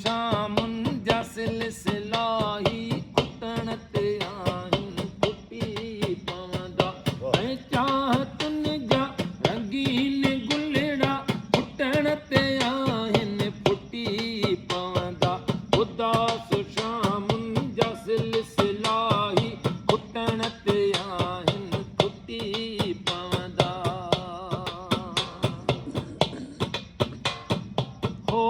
शामुन जा सिलसिलाही कुटण ते आहिनि फुटी पवंदा ऐं चाहतुन जा रंगीन गुलड़ा कुटण ते आहिनि फुटी पवंदा उदास शामुन जा सिलसिलाही कुटण ते आहिनि फुटी पवंदा हो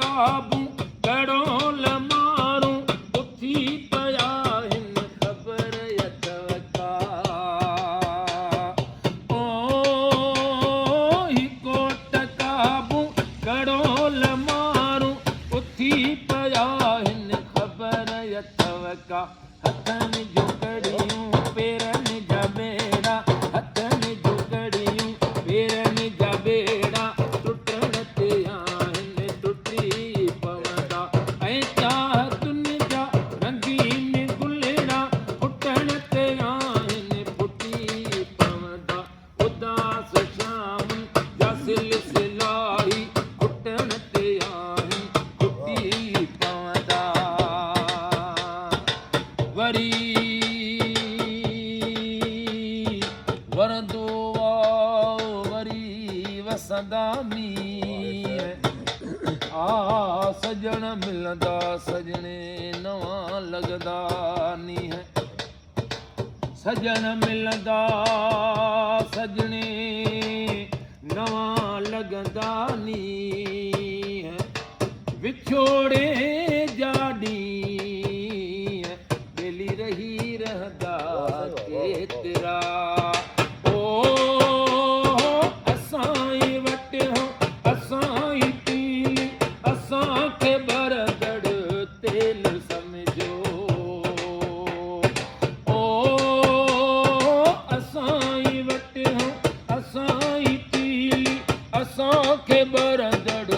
काबू कड़ोल मारूं उथी पया हिन ख़बर यतवका ओ ही कोट काबू कड़ोल मारूं उथी पया हिन ख़बर यतवका हथनि जूं कड़ियूं पेरनि जा बेड़ा हथनि जूं कड़ियूं पेरनि जा बेड़ा टुटण ते आहिनि टुटी पवंदा ऐं चाहतुन जा रंगीन गुलड़ा फुटण ते आहिनि फुटी पवंदा उदास शामुन जा सिलसिलाही कुटण ते आहिनि फुटी पवंदा वरी वरंदो वरी वसंदा मींहं आ सजण मिलंदा सजणे नवां लॻंदा नींहं सजण मिलंदा सजणे नवां लॻंदा नींहं विछोड़े जा ॾींहं ॿेली रही रहंदा केतिरा असांखे बरंदड़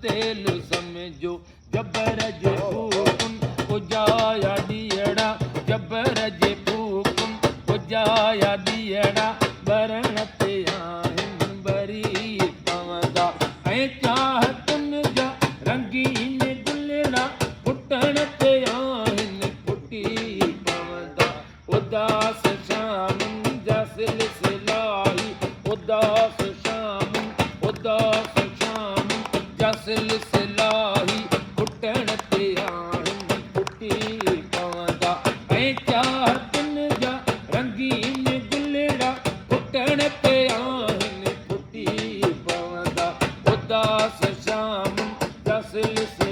तेल समझो जबर जे फूकुन उजाया ॾीअड़ा जबर जे फूकुन उजाया ॾीअड़ा बरण ते आहिनि बरी पवंदा ऐं चाहतुन जा रंगीन गुलड़ा फुटण ते आहिनि फुटी पवंदा उदास शामुन जा सिलसिलाही उदास उदास शामुन जा सिलसिलाही कुटण ते आहिनि फुटी पवंदा ऐं चाहतुन जा रंगीन गुलड़ा फुटण ते आहिनि फुटी पवंदा उदास शामुन जा सिलसिलाही